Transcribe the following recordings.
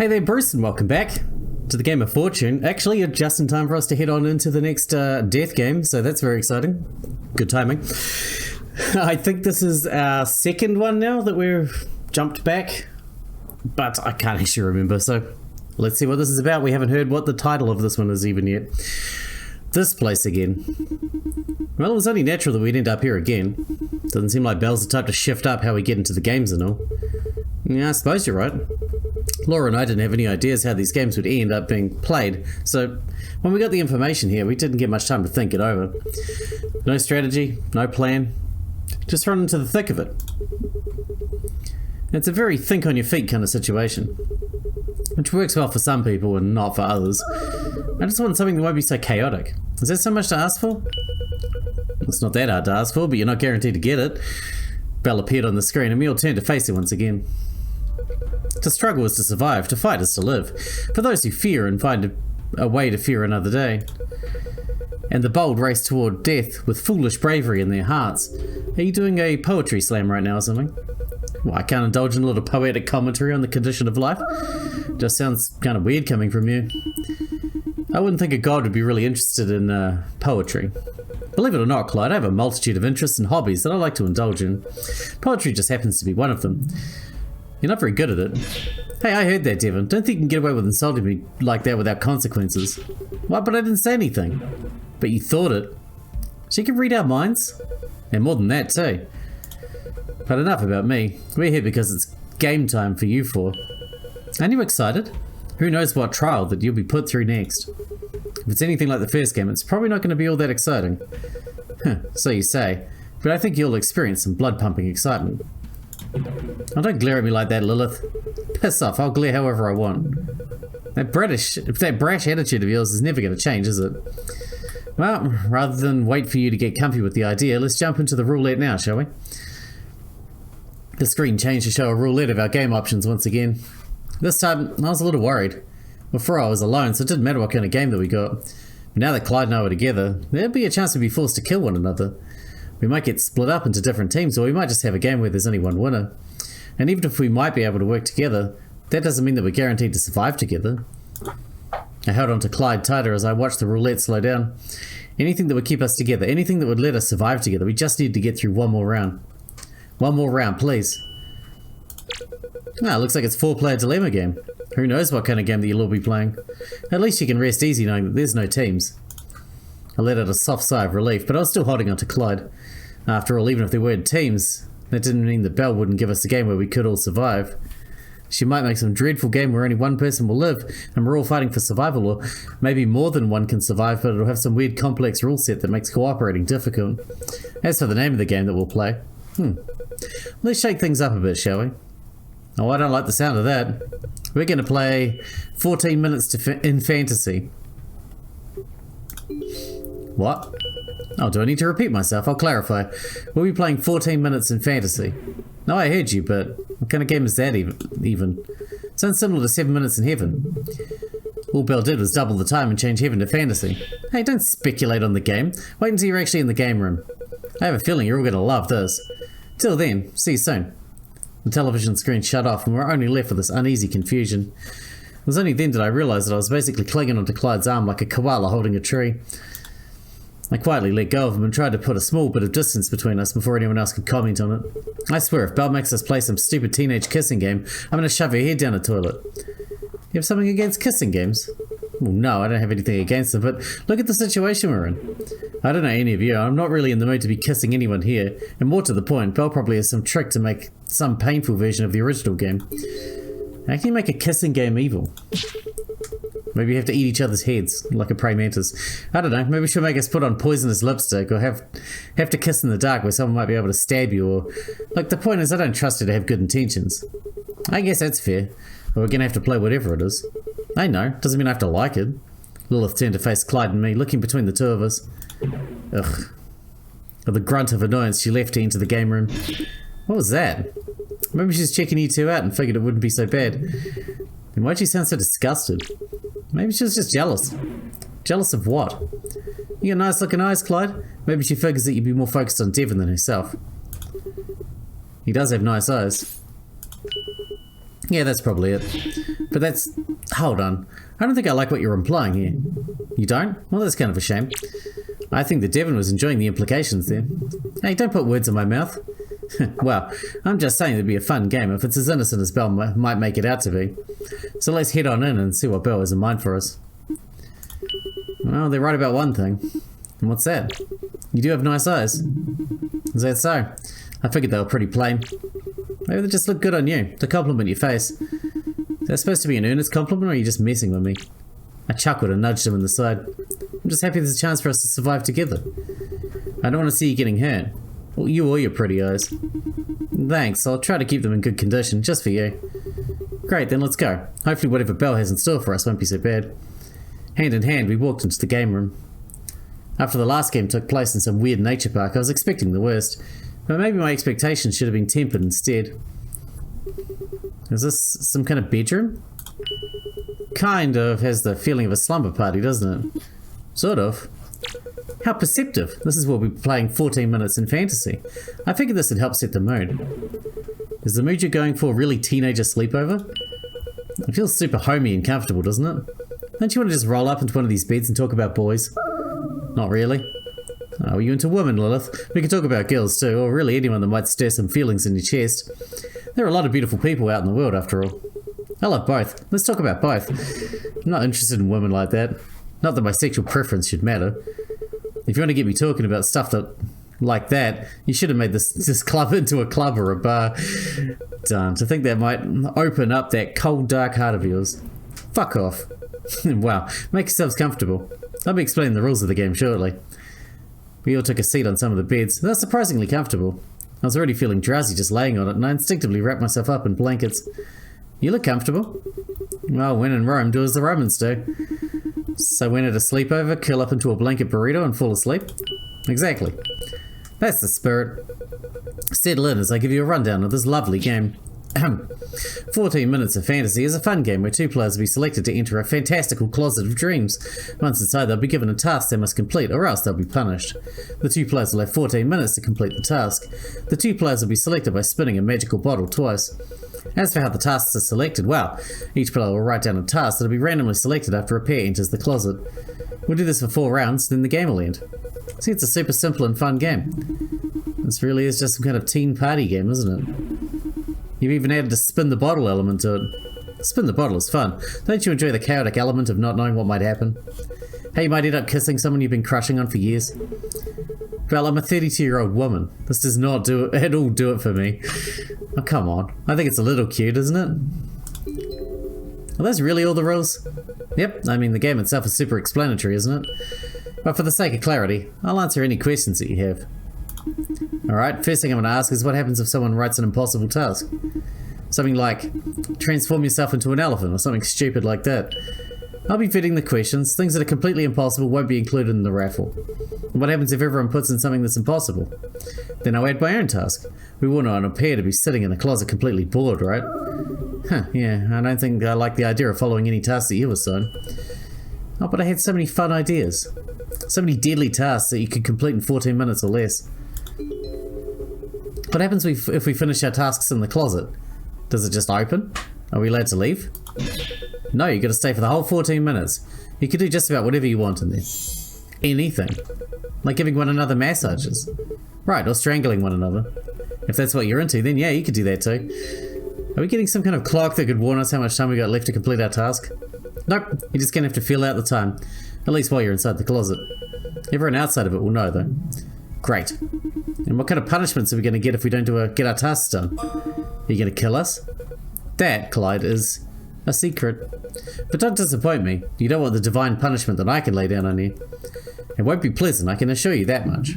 Hey there, Bruce, and welcome back to the Game of Fortune. Actually, you're just in time for us to head on into the next death game, so that's very exciting. Good timing. I think this is our second one now that we've jumped back, but I can't actually remember, so let's see what this is about. We haven't heard what the title of this one is even yet. This place again. Well, it was only natural that we'd end up here again. Doesn't seem like Belle's the type to shift up how we get into the games and all. Yeah, I suppose you're right. Laura and I didn't have any ideas how these games would end up being played, so when we got the information here, we didn't get much time to think it over. No strategy, no plan, just run into the thick of it. It's a very think on your feet kind of situation, which works well for some people and not for others. I just want something that won't be so chaotic. Is that so much to ask for? It's not that hard to ask for, but you're not guaranteed to get it. Belle appeared on the screen and we all turned to face her once again. To struggle is to survive, to fight is to live. For those who fear and find a way to fear another day. And the bold race toward death with foolish bravery in their hearts. Are you doing a poetry slam right now or something? Well, I can't indulge in a little poetic commentary on the condition of life. Just sounds kind of weird coming from you. I wouldn't think a god would be really interested in poetry. Believe it or not, Clyde, I have a multitude of interests and hobbies that I like to indulge in. Poetry just happens to be one of them. You're not very good at it. Hey, I heard that, Devon. Don't think you can get away with insulting me like that without consequences. What? But I didn't say anything. But you thought it. She can read our minds. And more than that, too. But enough about me. We're here because it's game time for you four. Aren't you excited? Who knows what trial that you'll be put through next. If it's anything like the first game, it's probably not going to be all that exciting. So you say. But I think you'll experience some blood-pumping excitement. Oh, don't glare at me like that, Lilith. Piss off, I'll glare however I want. That brash attitude of yours is never going to change, is it? Well, rather than wait for you to get comfy with the idea, let's jump into the roulette now, shall we? The screen changed to show a roulette of our game options once again. This time, I was a little worried. Before I was alone, so it didn't matter what kind of game that we got. But now that Clyde and I were together, there'd be a chance we'd be forced to kill one another. We might get split up into different teams, or we might just have a game where there's only one winner. And even if we might be able to work together, that doesn't mean that we're guaranteed to survive together. I held on to Clyde tighter as I watched the roulette slow down. Anything that would keep us together, anything that would let us survive together, we just need to get through one more round. One more round, please. Ah, looks like it's a 4-player dilemma game. Who knows what kind of game that you'll all be playing. At least you can rest easy knowing that there's no teams. I let out a soft sigh of relief, but I was still holding on to Clyde. After all, even if there weren't teams, that didn't mean that Belle wouldn't give us a game where we could all survive. She might make some dreadful game where only one person will live, and we're all fighting for survival, or maybe more than one can survive, but it'll have some weird complex rule set that makes cooperating difficult. As for the name of the game that we'll play, let's shake things up a bit, shall we? Oh, I don't like the sound of that. We're going to play 14 minutes in fantasy. What? Oh, do I need to repeat myself? I'll clarify. We'll be playing 14 minutes in fantasy. No, I heard you, but what kind of game is that even? Sounds similar to 7 minutes in heaven. All Belle did was double the time and change heaven to fantasy. Hey, don't speculate on the game. Wait until you're actually in the game room. I have a feeling you're all going to love this. Till then, see you soon. The television screen shut off and we're only left with this uneasy confusion. It was only then that I realised that I was basically clinging onto Clyde's arm like a koala holding a tree. I quietly let go of him and tried to put a small bit of distance between us before anyone else could comment on it. I swear, if Belle makes us play some stupid teenage kissing game, I'm going to shove her head down the toilet. You have something against kissing games? Well, no, I don't have anything against them, but look at the situation we're in. I don't know any of you, I'm not really in the mood to be kissing anyone here, and more to the point, Belle probably has some trick to make some painful version of the original game. How can you make a kissing game evil? Maybe you have to eat each other's heads, like a praying mantis. I don't know, maybe she'll make us put on poisonous lipstick, or have to kiss in the dark where someone might be able to stab you, or... Like, the point is I don't trust her to have good intentions. I guess that's fair, but we're gonna have to play whatever it is. I know, doesn't mean I have to like it. Lilith turned to face Clyde and me, looking between the two of us. Ugh. With a grunt of annoyance, she left to enter the game room. What was that? Maybe she's checking you two out and figured it wouldn't be so bad. Then why'd she sound so disgusted? Maybe she was just jealous. Jealous of what? You got nice looking eyes, Clyde. Maybe she figures that you'd be more focused on Devon than herself. He does have nice eyes. Yeah, that's probably it. But that's... Hold on. I don't think I like what you're implying here. You don't? Well, that's kind of a shame. I think that Devon was enjoying the implications there. Hey, don't put words in my mouth. Well, I'm just saying it'd be a fun game if it's as innocent as Belle might make it out to be. So let's head on in and see what Belle has in mind for us. Well, they're right about one thing. And what's that? You do have nice eyes. Is that so? I figured they were pretty plain. Maybe they just look good on you, to compliment your face. Is that supposed to be an earnest compliment, or are you just messing with me? I chuckled and nudged him in the side. I'm just happy there's a chance for us to survive together. I don't want to see you getting hurt. Well, you or your pretty eyes. Thanks, I'll try to keep them in good condition, just for you. Great, then let's go. Hopefully whatever Belle has in store for us won't be so bad. Hand in hand, we walked into the game room. After the last game took place in some weird nature park, I was expecting the worst. But maybe my expectations should have been tempered instead. Is this some kind of bedroom? Kind of has the feeling of a slumber party, doesn't it? Sort of. How perceptive. This is where we'll be playing 14 minutes in fantasy. I figured this would help set the mood. Is the mood you're going for really teenager sleepover? It feels super homey and comfortable, doesn't it? Don't you want to just roll up into one of these beds and talk about boys? Not really. Oh, are you into women, Lilith? We can talk about girls too, or really anyone that might stir some feelings in your chest. There are a lot of beautiful people out in the world, after all. I love both. Let's talk about both. I'm not interested in women like that. Not that my sexual preference should matter. If you want to get me talking about stuff like that, you should have made this club into a club or a bar. Darn, to think that might open up that cold, dark heart of yours. Fuck off. Wow, make yourselves comfortable. I'll be explaining the rules of the game shortly. We all took a seat on some of the beds. They were surprisingly comfortable. I was already feeling drowsy just laying on it, and I instinctively wrapped myself up in blankets. You look comfortable. Well, when in Rome, do as the Romans do. So when at a sleepover, curl up into a blanket burrito and fall asleep? Exactly. That's the spirit. Settle in as I give you a rundown of this lovely game. 14 minutes of fantasy is a fun game where two players will be selected to enter a fantastical closet of dreams. Once inside, they'll be given a task they must complete, or else they'll be punished. The two players will have 14 minutes to complete the task. The two players will be selected by spinning a magical bottle twice. As for how the tasks are selected, well, each player will write down a task that will be randomly selected after a pair enters the closet. We'll do this for 4 rounds, then the game will end. See, it's a super simple and fun game. This really is just some kind of teen party game, isn't it? You've even added a spin the bottle element to it. Spin the bottle is fun. Don't you enjoy the chaotic element of not knowing what might happen? How you might end up kissing someone you've been crushing on for years? Well, I'm a 32-year-old woman. This does not at all do it for me. Oh, come on. I think it's a little cute, isn't it? Are those really all the rules? Yep, I mean the game itself is super explanatory, isn't it? But for the sake of clarity, I'll answer any questions that you have. Alright, first thing I'm going to ask is what happens if someone writes an impossible task? Something like, transform yourself into an elephant, or something stupid like that. I'll be vetting the questions. Things that are completely impossible won't be included in the raffle. And what happens if everyone puts in something that's impossible? Then I'll add my own task. We wouldn't want a pair to be sitting in a closet completely bored, right? Huh, yeah, I don't think I like the idea of following any tasks that you assign. Oh, but I had so many fun ideas. So many deadly tasks that you could complete in 14 minutes or less. What happens if we finish our tasks in the closet? Does it just open? Are we allowed to leave? No, you gotta stay for the whole 14 minutes. You can do just about whatever you want in there. Anything. Like giving one another massages. Right, or strangling one another. If that's what you're into, then yeah, you could do that too. Are we getting some kind of clock that could warn us how much time we got left to complete our task? Nope, you're just gonna have to feel out the time. At least while you're inside the closet. Everyone outside of it will know though. Great. And what kind of punishments are we going to get if we don't get our tasks done? Are you going to kill us? That, Clyde, is a secret. But don't disappoint me. You don't want the divine punishment that I can lay down on you. It won't be pleasant, I can assure you that much.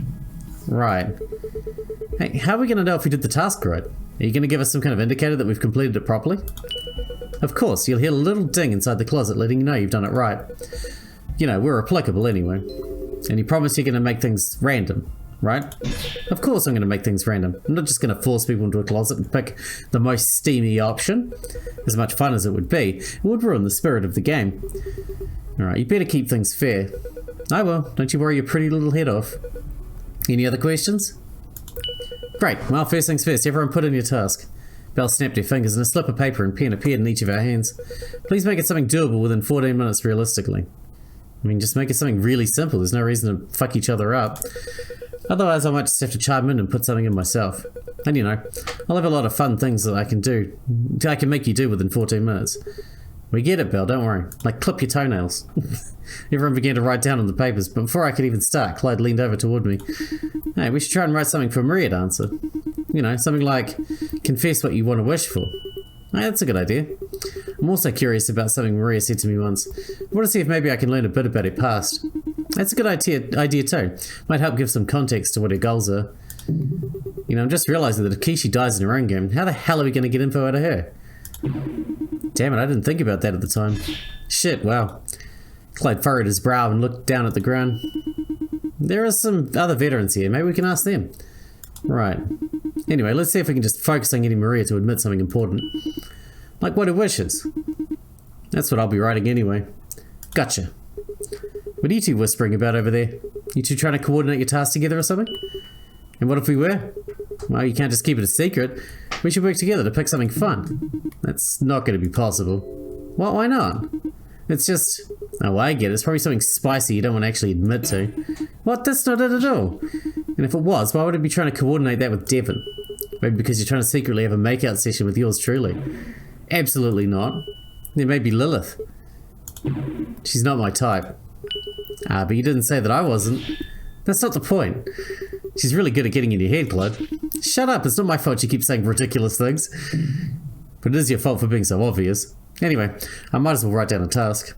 Right. Hey, how are we going to know if we did the task right? Are you going to give us some kind of indicator that we've completed it properly? Of course, you'll hear a little ding inside the closet letting you know you've done it right. You know, we're applicable anyway. And you promise you're going to make things random. Right? Of course I'm going to make things random. I'm not just going to force people into a closet and pick the most steamy option. As much fun as it would be, it would ruin the spirit of the game. Alright, you better keep things fair. I will. Don't you worry your pretty little head off. Any other questions? Great. Well, first things first, everyone put in your task. Belle snapped her fingers and a slip of paper and pen appeared in each of our hands. Please make it something doable within 14 minutes realistically. I mean, just make it something really simple. There's no reason to fuck each other up. Otherwise, I might just have to chime in and put something in myself. And you know, I'll have a lot of fun things that I can make you do within 14 minutes. We get it, Belle, don't worry. Like, clip your toenails. Everyone began to write down on the papers, but before I could even start, Clyde leaned over toward me. Hey, we should try and write something for Maria to answer. You know, something like, confess what you want to wish for. Hey, that's a good idea. I'm also curious about something Maria said to me once. I want to see if maybe I can learn a bit about her past. That's a good idea too. Might help give some context to what her goals are. You know, I'm just realizing that if Kishi dies in her own game, how the hell are we going to get info out of her? Damn it, I didn't think about that at the time. Shit, wow. Clyde furrowed his brow and looked down at the ground. There are some other veterans here. Maybe we can ask them. Right. Anyway, let's see if we can just focus on getting Maria to admit something important. Like what her wishes. That's what I'll be writing anyway. Gotcha. What are you two whispering about over there? You two trying to coordinate your tasks together or something? And what if we were? Well, you can't just keep it a secret. We should work together to pick something fun. That's not going to be possible. Well, why not? It's just... Oh, I get it. It's probably something spicy you don't want to actually admit to. What? That's not it at all. And if it was, why would I be trying to coordinate that with Devon? Maybe because you're trying to secretly have a makeout session with yours truly. Absolutely not. There may be Lilith. She's not my type. Ah, but you didn't say that I wasn't. That's not the point. She's really good at getting in your head, Clyde. Shut up, it's not my fault you keep saying ridiculous things. But it is your fault for being so obvious. Anyway, I might as well write down a task.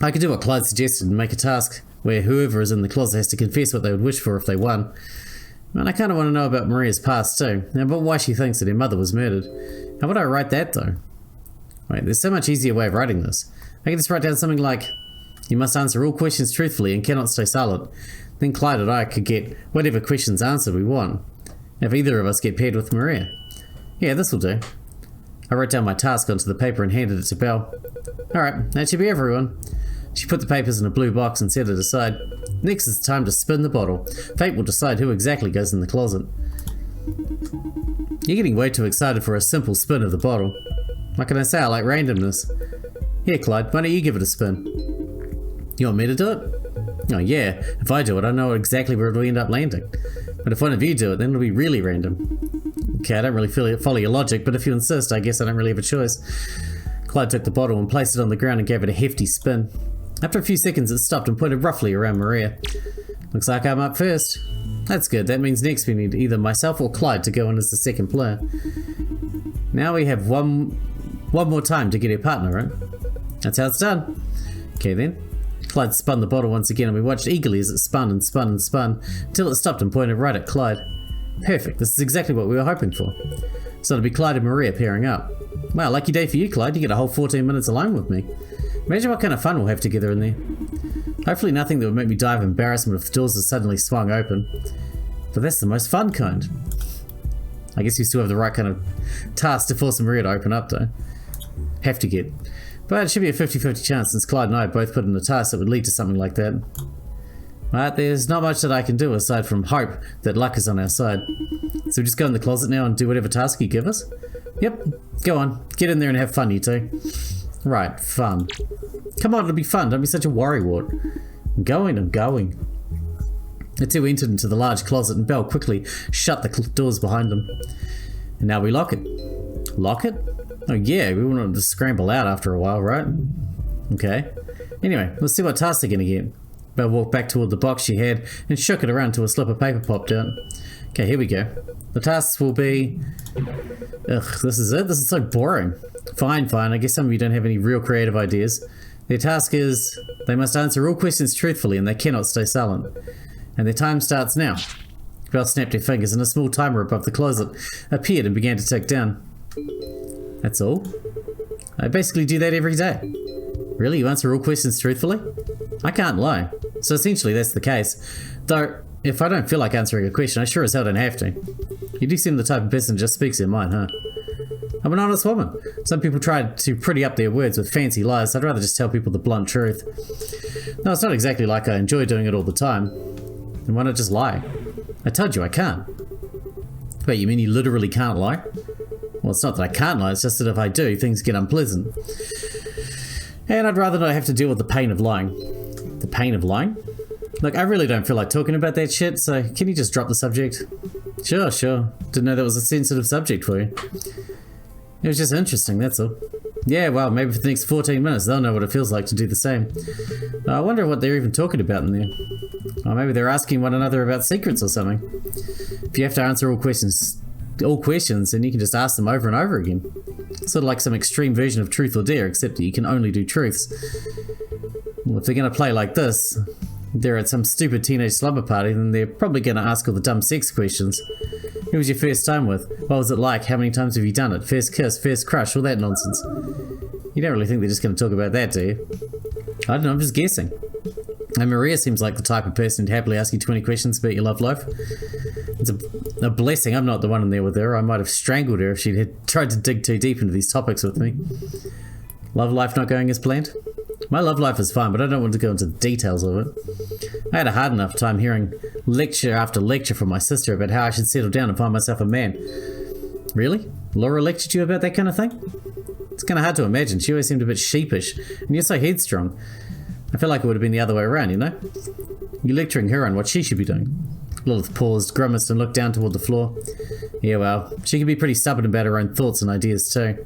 I could do what Clyde suggested and make a task where whoever is in the closet has to confess what they would wish for if they won. And I kind of want to know about Maria's past too, and about why she thinks that her mother was murdered. How would I write that though? Wait, there's so much easier way of writing this. I can just write down something like, you must answer all questions truthfully and cannot stay silent. Then Clyde and I could get whatever questions answered we want. If either of us get paired with Maria. Yeah, this will do. I wrote down my task onto the paper and handed it to Belle. Alright, that should be everyone. She put the papers in a blue box and set it aside. Next is time to spin the bottle. Fate will decide who exactly goes in the closet. You're getting way too excited for a simple spin of the bottle. What can I say? I like randomness. Here, Clyde, why don't you give it a spin? You want me to do it? Oh yeah, if I do it, I know exactly where it'll end up landing. But if one of you do it, then it'll be really random. Okay, I don't really follow your logic, but if you insist, I guess I don't really have a choice. Clyde took the bottle and placed it on the ground and gave it a hefty spin. After a few seconds, it stopped and pointed roughly around Maria. Looks like I'm up first. That's good, that means next we need either myself or Clyde to go in as the second player. Now we have one more time to get our partner, right? That's how it's done. Okay then. Clyde spun the bottle once again and we watched eagerly as it spun and spun and spun until it stopped and pointed right at Clyde. Perfect, this is exactly what we were hoping for. So it'll be Clyde and Maria pairing up. Wow, lucky day for you, Clyde, you get a whole 14 minutes alone with me. Imagine what kind of fun we'll have together in there. Hopefully nothing that would make me die of embarrassment if doors are suddenly swung open. But that's the most fun kind. I guess you still have the right kind of task to force Maria to open up though. Have to get. But it should be a 50-50 chance since Clyde and I both put in a task that would lead to something like that. But there's not much that I can do aside from hope that luck is on our side. So we just go in the closet now and do whatever task you give us? Yep, go on. Get in there and have fun, you two. Right, fun. Come on, it'll be fun. Don't be such a worrywart. I'm going. The two entered into the large closet and Belle quickly shut the doors behind them. And now we lock it. Lock it? Oh yeah, we want to scramble out after a while, right? Okay. Anyway, let's see what tasks they're gonna get. Belle walked back toward the box she had and shook it around till a slip of paper popped out. Okay, here we go. The tasks will be... Ugh, this is it? This is so boring. Fine. I guess some of you don't have any real creative ideas. Their task is... They must answer all questions truthfully and they cannot stay silent. And their time starts now. Belle snapped her fingers and a small timer above the closet appeared and began to tick down. That's all? I basically do that every day. Really? You answer all questions truthfully? I can't lie. So essentially that's the case. Though, if I don't feel like answering a question, I sure as hell don't have to. You do seem the type of person who just speaks their mind, huh? I'm an honest woman. Some people try to pretty up their words with fancy lies, so I'd rather just tell people the blunt truth. No, it's not exactly like I enjoy doing it all the time. Then why not just lie? I told you I can't. Wait, you mean you literally can't lie? Well, it's not that I can't lie, it's just that if I do, things get unpleasant. And I'd rather not have to deal with the pain of lying. The pain of lying? Look, I really don't feel like talking about that shit, so can you just drop the subject? Sure. Didn't know that was a sensitive subject for you. It was just interesting, that's all. Yeah, well, maybe for the next 14 minutes they'll know what it feels like to do the same. I wonder what they're even talking about in there. Or maybe they're asking one another about secrets or something. If you have to answer all questions, then you can just ask them over and over again. Sort of like some extreme version of Truth or Dare, except that you can only do truths. Well, if they're going to play like this, they're at some stupid teenage slumber party, then they're probably going to ask all the dumb sex questions. Who was your first time with? What was it like? How many times have you done it? First kiss, first crush, all that nonsense. You don't really think they're just going to talk about that, do you? I don't know, I'm just guessing. And Maria seems like the type of person to happily ask you 20 questions about your love life. It's a blessing I'm not the one in there with her. I might have strangled her if she had tried to dig too deep into these topics with me. Love life not going as planned? My love life is fine, but I don't want to go into the details of it. I had a hard enough time hearing lecture after lecture from my sister about how I should settle down and find myself a man. Really? Laura lectured you about that kind of thing? It's kind of hard to imagine. She always seemed a bit sheepish, and you're so headstrong. I feel like it would have been the other way around, you know? You lecturing her on what she should be doing. Lilith paused, grimaced, and looked down toward the floor. Yeah, well, she can be pretty stubborn about her own thoughts and ideas too.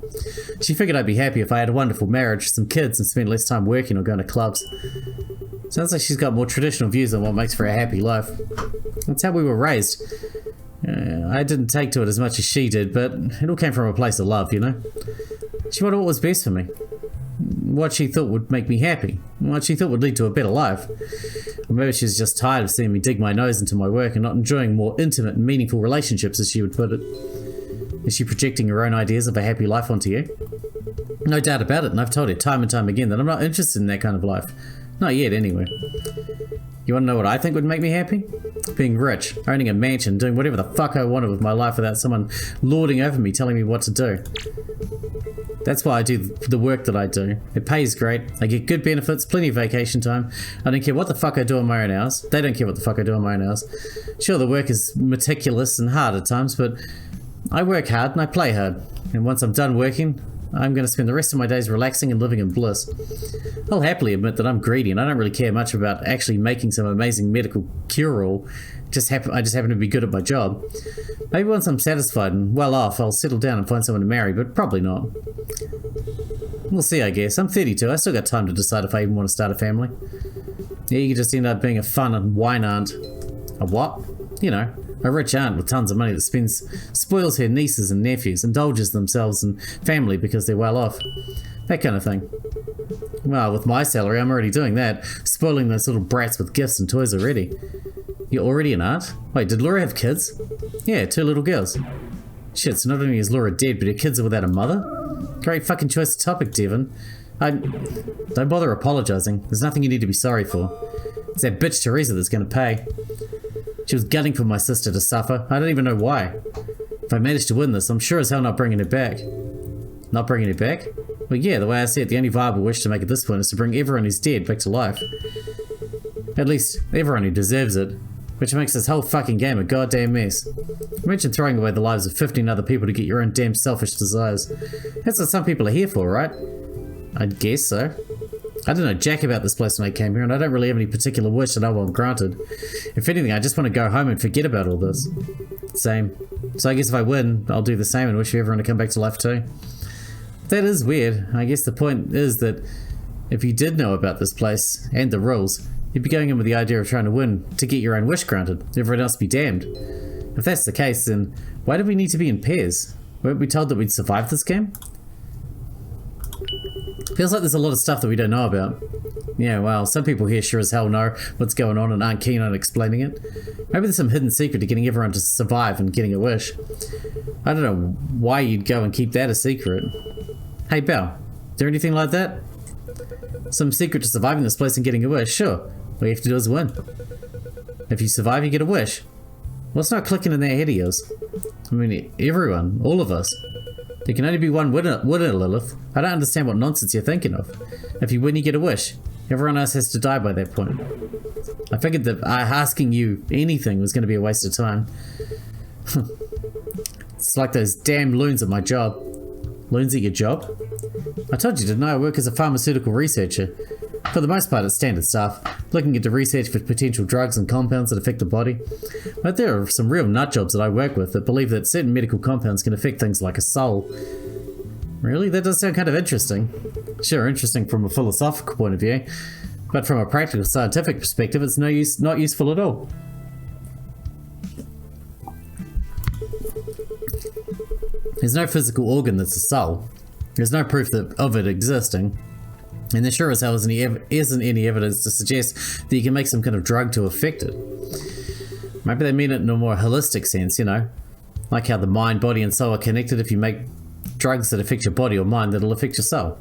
She figured I'd be happy if I had a wonderful marriage, some kids, and spent less time working or going to clubs. Sounds like she's got more traditional views on what makes for a happy life. That's how we were raised. I didn't take to it as much as she did, but it all came from a place of love, you know? She wanted what was best for me. What she thought would make me happy. What she thought would lead to a better life. Or maybe she's just tired of seeing me dig my nose into my work and not enjoying more intimate and meaningful relationships, as she would put it. Is she projecting her own ideas of a happy life onto you? No doubt about it, and I've told her time and time again that I'm not interested in that kind of life. Not yet, anyway. You want to know what I think would make me happy? Being rich, owning a mansion, doing whatever the fuck I wanted with my life without someone lording over me telling me what to do. That's why I do the work that I do. It pays great, I get good benefits, plenty of vacation time. I don't care what the fuck I do on my own hours. They don't care what the fuck I do on my own hours. Sure, the work is meticulous and hard at times, but I work hard and I play hard. And once I'm done working, I'm going to spend the rest of my days relaxing and living in bliss. I'll happily admit that I'm greedy and I don't really care much about actually making some amazing medical cure-all. I just happen to be good at my job. Maybe once I'm satisfied and well off, I'll settle down and find someone to marry, but probably not. We'll see, I guess. I'm 32. I still got time to decide if I even want to start a family. Yeah, you could just end up being a fun and wine aunt. A what? You know, a rich aunt with tons of money that spoils her nieces and nephews, indulges themselves and family because they're well off. That kind of thing. Well, with my salary, I'm already doing that, spoiling those little brats with gifts and toys already. You're already an aunt? Wait, did Laura have kids? Yeah, 2 little girls. Shit, so not only is Laura dead, but her kids are without a mother? Great fucking choice of topic, Devon. Don't bother apologizing. There's nothing you need to be sorry for. It's that bitch Teresa that's gonna pay. She was gunning for my sister to suffer. I don't even know why. If I manage to win this, I'm sure as hell not bringing her back. Not bringing her back? Well, yeah, the way I see it, the only viable wish to make at this point is to bring everyone who's dead back to life. At least, everyone who deserves it. Which makes this whole fucking game a goddamn mess. Imagine throwing away the lives of 15 other people to get your own damn selfish desires. That's what some people are here for, right? I'd guess so. I don't know jack about this place when I came here, and I don't really have any particular wish that I want granted. If anything, I just want to go home and forget about all this. Same. So I guess if I win, I'll do the same and wish for everyone to come back to life too. That is weird. I guess the point is that if you did know about this place, and the rules, you'd be going in with the idea of trying to win to get your own wish granted. Everyone else be damned. If that's the case, then why do we need to be in pairs? Weren't we told that we'd survive this game? Feels like there's a lot of stuff that we don't know about. Yeah, well, some people here sure as hell know what's going on and aren't keen on explaining it. Maybe there's some hidden secret to getting everyone to survive and getting a wish. I don't know why you'd go and keep that a secret. Hey, Belle, is there anything like that? Some secret to surviving this place and getting a wish? Sure. All you have to do is win. If you survive, you get a wish. Well, it's not clicking in that head of yours. I mean, everyone, all of us. There can only be one winner, Lilith. I don't understand what nonsense you're thinking of. If you win, you get a wish. Everyone else has to die by that point. I figured that asking you anything was going to be a waste of time. It's like those damn loons at my job. Loons at your job? I told you, didn't I? I work as a pharmaceutical researcher. For the most part, it's standard stuff, looking into research for potential drugs and compounds that affect the body. But there are some real nut jobs that I work with that believe that certain medical compounds can affect things like a soul. Really? That does sound kind of interesting. Sure, interesting from a philosophical point of view, but from a practical scientific perspective, it's not useful at all. There's no physical organ that's a soul. There's no proof of it existing. And there sure as hell isn't any evidence to suggest that you can make some kind of drug to affect it. Maybe they mean it in a more holistic sense, you know? Like how the mind, body, and soul are connected. If you make drugs that affect your body or mind, that'll affect your soul.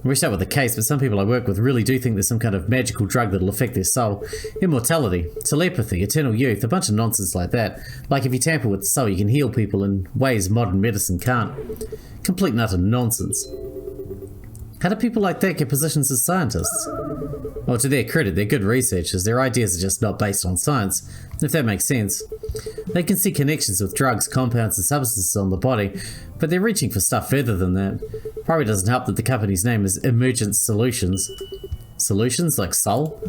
I wish that were the case, but some people I work with really do think there's some kind of magical drug that'll affect their soul. Immortality, telepathy, eternal youth, a bunch of nonsense like that. Like if you tamper with the soul, you can heal people in ways modern medicine can't. Complete and utter nonsense. How do people like that get positions as scientists? Well, to their credit, they're good researchers. Their ideas are just not based on science, if that makes sense. They can see connections with drugs, compounds, and substances on the body, but they're reaching for stuff further than that. Probably doesn't help that the company's name is Emergent Solutions. Solutions? Like soul?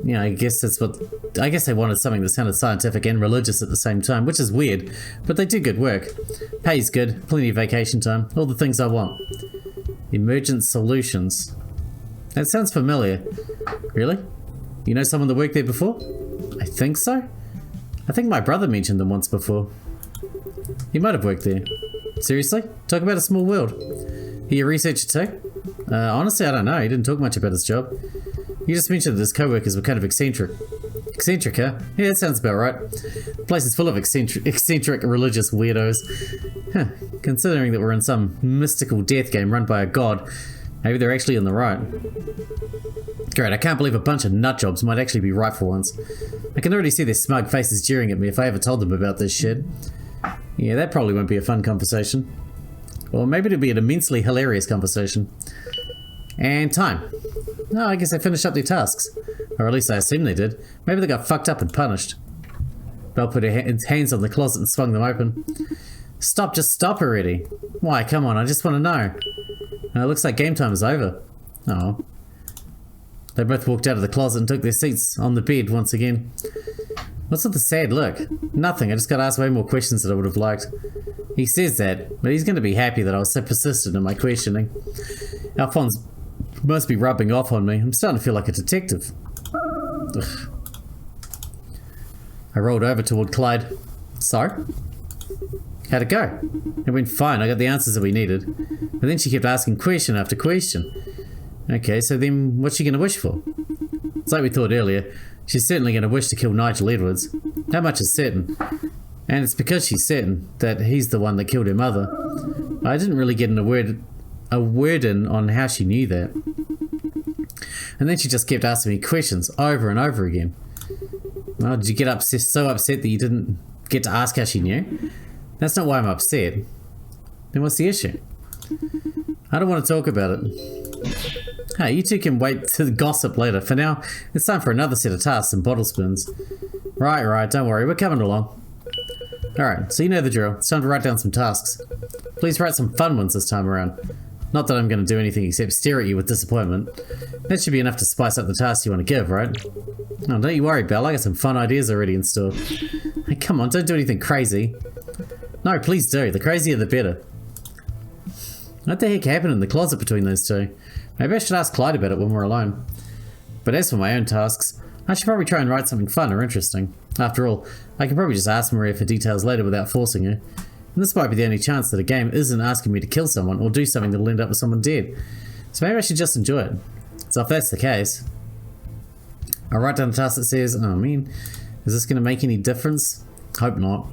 Yeah, I guess they wanted something that sounded scientific and religious at the same time, which is weird, but they do good work. Pay's good, plenty of vacation time, all the things I want. Emergent Solutions. That sounds familiar. Really? You know someone that worked there before? I think so. I think my brother mentioned them once before. He might have worked there. Seriously? Talk about a small world. He a researcher too? Honestly, I don't know. He didn't talk much about his job. He just mentioned that his co-workers were kind of eccentric. Eccentric, huh? Yeah, that sounds about right. The place is full of eccentric religious weirdos. Huh. Considering that we're in some mystical death game run by a god, maybe they're actually in the right. Great, I can't believe a bunch of nutjobs might actually be right for once. I can already see their smug faces jeering at me if I ever told them about this shit. Yeah, that probably won't be a fun conversation. Or maybe it'll be an immensely hilarious conversation. And time. No, I guess they finished up their tasks. Or at least I assume they did. Maybe they got fucked up and punished. Belle put her hands on the closet and swung them open. Stop, just stop already. Why, come on, I just want to know. It looks like game time is over. Oh. They both walked out of the closet and took their seats on the bed once again. What's with the sad look? Nothing, I just got asked way more questions than I would have liked. He says that, but he's going to be happy that I was so persistent in my questioning. Alphonse must be rubbing off on me. I'm starting to feel like a detective. Ugh. I rolled over toward Clyde. So? How'd it go? It went fine, I got the answers that we needed. But then she kept asking question after question. Okay, so then what's she going to wish for? It's like we thought earlier. She's certainly going to wish to kill Nigel Edwards. That much is certain. And it's because she's certain that he's the one that killed her mother. I didn't really get a word in on how she knew that. And then she just kept asking me questions over and over again. Well, did you get so upset that you didn't get to ask how she knew? That's not why I'm upset. Then what's the issue? I don't want to talk about it. Hey, you two can wait to gossip later. For now, it's time for another set of tasks and bottle spoons. Right, don't worry, we're coming along. Alright, so you know the drill. It's time to write down some tasks. Please write some fun ones this time around. Not that I'm going to do anything except stare at you with disappointment. That should be enough to spice up the tasks you want to give, right? Oh, don't you worry, Belle. I got some fun ideas already in store. Hey, come on, don't do anything crazy. No, please do. The crazier the better. What the heck happened in the closet between those two? Maybe I should ask Clyde about it when we're alone. But as for my own tasks, I should probably try and write something fun or interesting. After all, I can probably just ask Maria for details later without forcing her. And this might be the only chance that a game isn't asking me to kill someone or do something that'll end up with someone dead. So maybe I should just enjoy it. So if that's the case, I'll write down a task that says, oh man, is this going to make any difference? Hope not.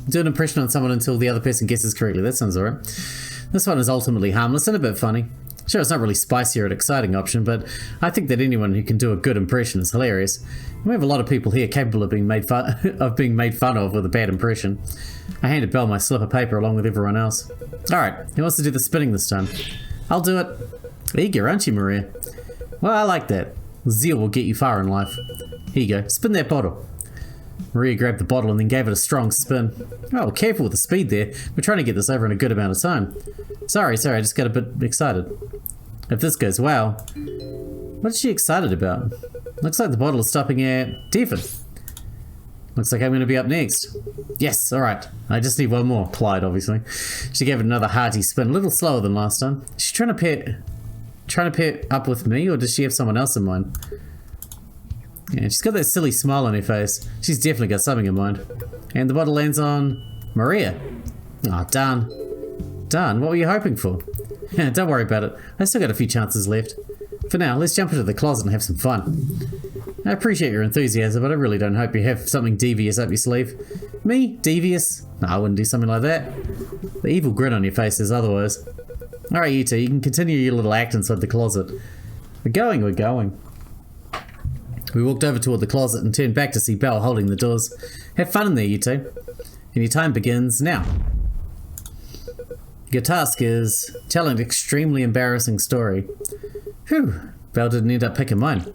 Do an impression on someone until the other person guesses correctly. That sounds alright. This one is ultimately harmless and a bit funny. Sure, it's not really spicy or an exciting option, but I think that anyone who can do a good impression is hilarious. We have a lot of people here capable of being made fun of with a bad impression. I handed Belle my slip of paper along with everyone else. Alright, who wants to do the spinning this time? I'll do it. Eager, aren't you, Maria? Well, I like that. Zeal will get you far in life. Here you go. Spin that bottle. Maria grabbed the bottle and then gave it a strong spin. Oh, careful with the speed there. We're trying to get this over in a good amount of time. Sorry, I just got a bit excited. If this goes well... What is she excited about? Looks like the bottle is stopping at Devon. Looks like I'm going to be up next. Yes, alright. I just need one more. Clyde, obviously. She gave it another hearty spin, a little slower than last time. Is she trying to pair up with me, or does she have someone else in mind? Yeah, she's got that silly smile on her face. She's definitely got something in mind. And the bottle lands on Maria. Oh, darn. Darn, what were you hoping for? Don't worry about it. I still got a few chances left. For now, let's jump into the closet and have some fun. I appreciate your enthusiasm, but I really don't hope you have something devious up your sleeve. Me? Devious? No, I wouldn't do something like that. The evil grin on your face says otherwise. Alright, you two, you can continue your little act inside the closet. We're going. We walked over toward the closet and turned back to see Belle holding the doors. Have fun in there, you two. And your time begins now. Your task is tell an extremely embarrassing story. Whew, Belle didn't end up picking mine.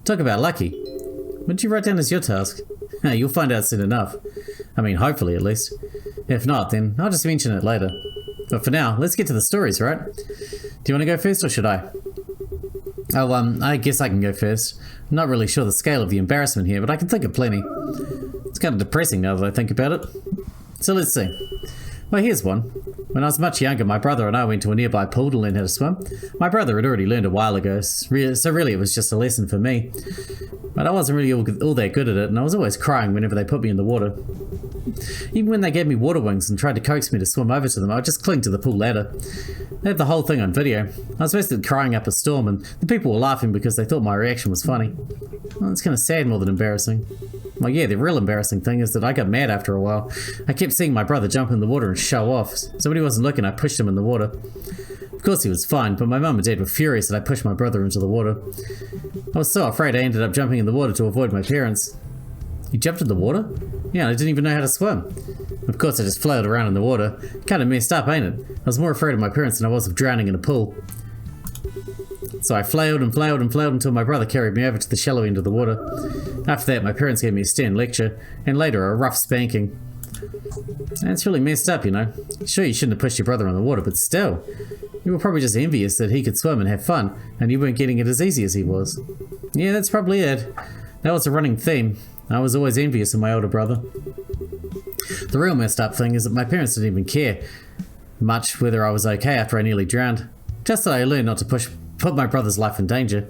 Talk about lucky. What did you write down as your task? You'll find out soon enough. I mean, hopefully at least. If not, then I'll just mention it later. But for now, let's get to the stories, right? Do you want to go first or should I? Oh, I guess I can go first. I'm not really sure the scale of the embarrassment here, but I can think of plenty. It's kind of depressing now that I think about it. So let's see. Well, here's one. When I was much younger, my brother and I went to a nearby pool to learn how to swim. My brother had already learned a while ago, so really it was just a lesson for me. But I wasn't really all that good at it, and I was always crying whenever they put me in the water. Even when they gave me water wings and tried to coax me to swim over to them, I would just cling to the pool ladder. They had the whole thing on video. I was basically crying up a storm, and the people were laughing because they thought my reaction was funny. Well, it's kind of sad more than embarrassing. Well, yeah, the real embarrassing thing is that I got mad after a while. I kept seeing my brother jump in the water and show off, so when he wasn't looking, I pushed him in the water. Of course he was fine, but my mum and dad were furious that I pushed my brother into the water. I was so afraid I ended up jumping in the water to avoid my parents. You jumped in the water? Yeah, I didn't even know how to swim. Of course I just flailed around in the water. Kinda messed up, ain't it? I was more afraid of my parents than I was of drowning in a pool. So I flailed until my brother carried me over to the shallow end of the water. After that, my parents gave me a stern lecture, and later a rough spanking. That's really messed up, you know. Sure, you shouldn't have pushed your brother in the water, but still. You were probably just envious that he could swim and have fun, and you weren't getting it as easy as he was. Yeah, that's probably it. That was a running theme. I was always envious of my older brother. The real messed up thing is that my parents didn't even care much whether I was okay after I nearly drowned. Just that I learned not to put my brother's life in danger.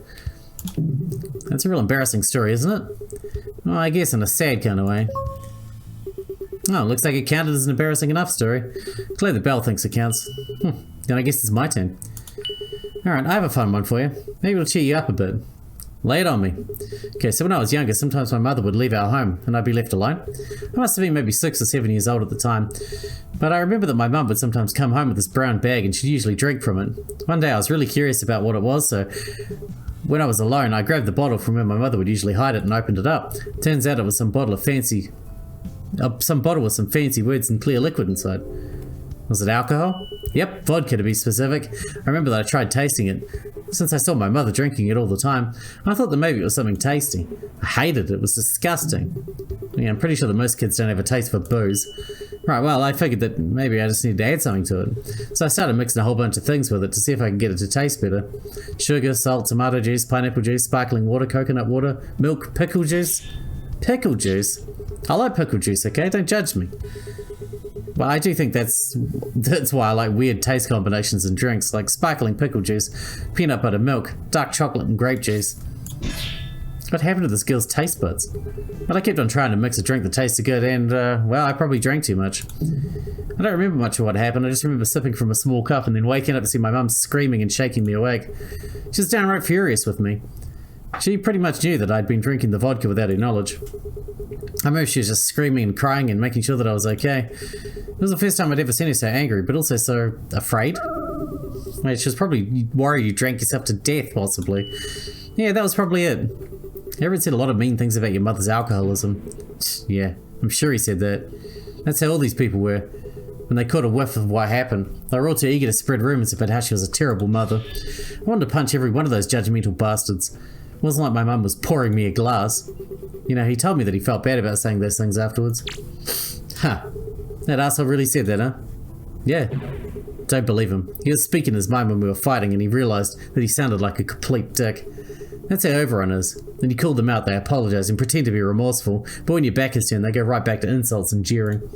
That's a real embarrassing story, isn't it? Well, I guess in a sad kind of way. Oh, looks like it counted as an embarrassing enough story. Glad that Belle thinks it counts. Then I guess it's my turn. Alright, I have a fun one for you. Maybe it'll cheer you up a bit. Lay it on me. Okay, so when I was younger, sometimes my mother would leave our home and I'd be left alone. I must have been maybe 6 or 7 years old at the time. But I remember that my mum would sometimes come home with this brown bag and she'd usually drink from it. One day I was really curious about what it was, so when I was alone, I grabbed the bottle from where my mother would usually hide it and opened it up. Turns out it was some bottle with some fancy words and clear liquid inside. Was it alcohol? Yep, vodka to be specific. I remember that I tried tasting it. Since I saw my mother drinking it all the time, I thought that maybe it was something tasty. I hated it. It was disgusting. Yeah, I'm pretty sure that most kids don't have a taste for booze. Right, well, I figured that maybe I just needed to add something to it. So I started mixing a whole bunch of things with it to see if I could get it to taste better. Sugar, salt, tomato juice, pineapple juice, sparkling water, coconut water, milk, pickle juice. Pickle juice? I like pickle juice, okay? Don't judge me. Well, I do think that's why I like weird taste combinations in drinks, like sparkling pickle juice, peanut butter milk, dark chocolate and grape juice. What happened to this girl's taste buds? But I kept on trying to mix a drink that tasted good and, well, I probably drank too much. I don't remember much of what happened. I just remember sipping from a small cup and then waking up to see my mum screaming and shaking me awake. She was downright furious with me. She pretty much knew that I'd been drinking the vodka without her knowledge. I remember she was just screaming and crying and making sure that I was okay. It was the first time I'd ever seen her so angry, but also so afraid. Wait, she was probably worried you drank yourself to death, possibly. Yeah, that was probably it. Everyone said a lot of mean things about your mother's alcoholism. Yeah, I'm sure he said that. That's how all these people were. When they caught a whiff of what happened, they were all too eager to spread rumours about how she was a terrible mother. I wanted to punch every one of those judgmental bastards. It wasn't like my mum was pouring me a glass. You know, he told me that he felt bad about saying those things afterwards. Huh. That asshole really said that, huh? Yeah. Don't believe him. He was speaking his mind when we were fighting and he realised that he sounded like a complete dick. That's how everyone is. When you call them out, they apologise and pretend to be remorseful, but when your back is turned, they go right back to insults and jeering.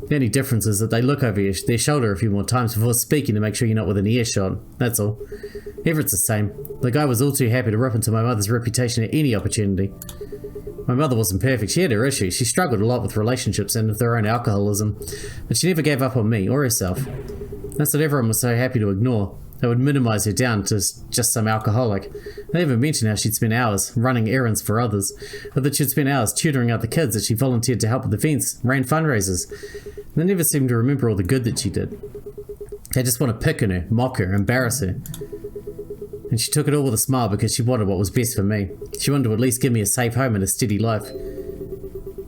The only difference is that they look over their shoulder a few more times before speaking to make sure you're not within earshot. That's all. Everett's the same. The guy was all too happy to rip into my mother's reputation at any opportunity. My mother wasn't perfect. She had her issues. She struggled a lot with relationships and with her own alcoholism, but she never gave up on me or herself. That's what everyone was so happy to ignore. They would minimise her down to just some alcoholic. They even mentioned how she'd spent hours running errands for others, or that she'd spent hours tutoring out the kids that she volunteered to help with events, ran fundraisers. They never seemed to remember all the good that she did. They just want to pick on her, mock her, embarrass her. And she took it all with a smile because she wanted what was best for me. She wanted to at least give me a safe home and a steady life.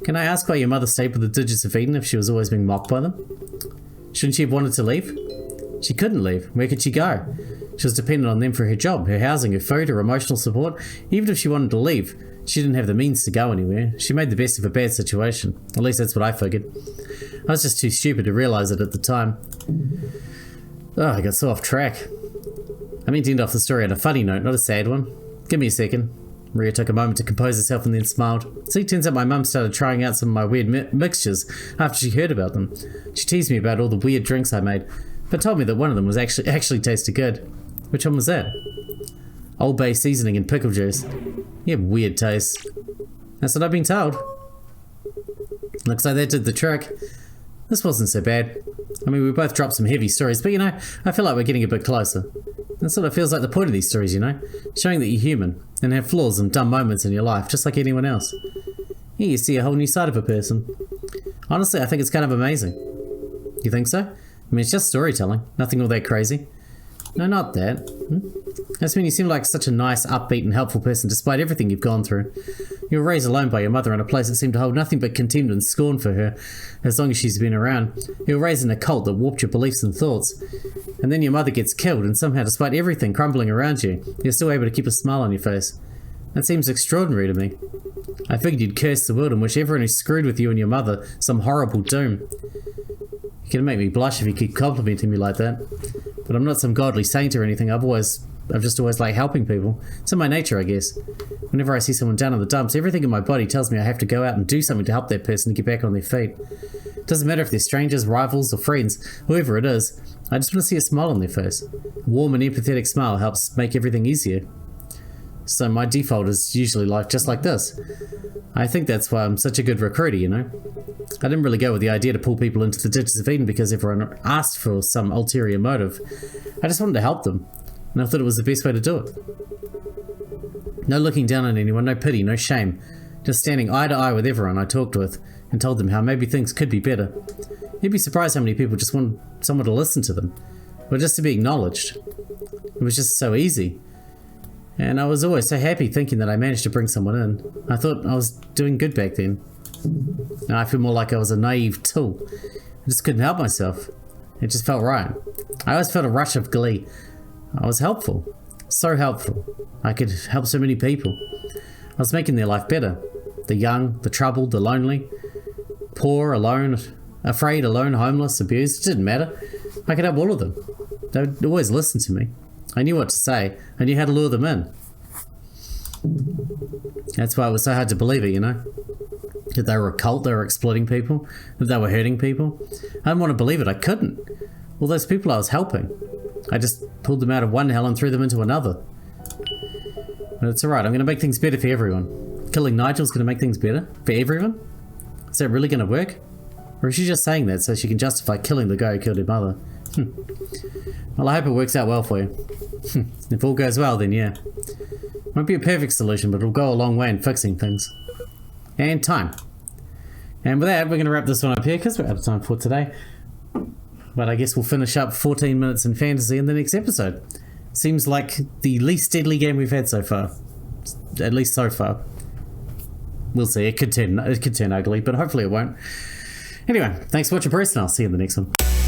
Can I ask why your mother stayed with the Digits of Eden if she was always being mocked by them? Shouldn't she have wanted to leave? She couldn't leave. Where could she go? She was dependent on them for her job, her housing, her food, her emotional support. Even if she wanted to leave, she didn't have the means to go anywhere. She made the best of a bad situation. At least that's what I figured. I was just too stupid to realise it at the time. Oh, I got so off track. I meant to end off the story on a funny note, not a sad one. Give me a second. Maria took a moment to compose herself and then smiled. See, it turns out my mum started trying out some of my weird mixtures after she heard about them. She teased me about all the weird drinks I made, but told me that one of them was actually tasted good. Which one was that? Old Bay seasoning and pickle juice. You have weird tastes. That's what I've been told. Looks like that did the trick. This wasn't so bad. I mean, we both dropped some heavy stories, but you know, I feel like we're getting a bit closer. That sort of feels like the point of these stories, you know? Showing that you're human, and have flaws and dumb moments in your life, just like anyone else. Here you see a whole new side of a person. Honestly, I think it's kind of amazing. You think so? I mean, it's just storytelling, nothing all that crazy. No, not that. That's when you seem like such a nice, upbeat and helpful person despite everything you've gone through. You were raised alone by your mother in a place that seemed to hold nothing but contempt and scorn for her as long as she's been around. You were raised in a cult that warped your beliefs and thoughts. And then your mother gets killed and somehow, despite everything crumbling around you, you're still able to keep a smile on your face. That seems extraordinary to me. I figured you'd curse the world and wish everyone who screwed with you and your mother some horrible doom. You're gonna make me blush if you keep complimenting me like that. But I'm not some godly saint or anything. I've just always liked helping people. It's in my nature, I guess. Whenever I see someone down in the dumps, everything in my body tells me I have to go out and do something to help that person to get back on their feet. It doesn't matter if they're strangers, rivals, or friends, whoever it is. I just want to see a smile on their face. A warm and empathetic smile helps make everything easier. So my default is usually just like this. I think that's why I'm such a good recruiter, you know? I didn't really go with the idea to pull people into the Ditches of Eden because everyone asked for some ulterior motive. I just wanted to help them, and I thought it was the best way to do it. No looking down on anyone, no pity, no shame. Just standing eye to eye with everyone I talked with and told them how maybe things could be better. You'd be surprised how many people just want someone to listen to them, or just to be acknowledged. It was just so easy. And I was always so happy thinking that I managed to bring someone in. I thought I was doing good back then. Now I feel more like I was a naive tool. I just couldn't help myself. It just felt right. I always felt a rush of glee. I was helpful. So helpful. I could help so many people. I was making their life better. The young, the troubled, the lonely. Poor, alone, afraid, alone, homeless, abused. It didn't matter. I could help all of them. They would always listen to me. I knew what to say. I knew how to lure them in. That's why it was so hard to believe it, you know? That they were a cult, they were exploiting people, that they were hurting people. I didn't want to believe it, I couldn't. All those people I was helping. I just pulled them out of one hell and threw them into another. But it's alright, I'm going to make things better for everyone. Killing Nigel's going to make things better? For everyone? Is that really going to work? Or is she just saying that so she can justify killing the guy who killed her mother? Well, I hope it works out well for you. If all goes well, then yeah. Won't be a perfect solution, but it'll go a long way in fixing things. And time. And with that, we're going to wrap this one up here because we're out of time for today. But I guess we'll finish up 14 minutes in fantasy in the next episode. Seems like the least deadly game we've had so far. At least so far. We'll see. It could turn ugly, but hopefully it won't. Anyway, thanks for watching, Bruce, and I'll see you in the next one.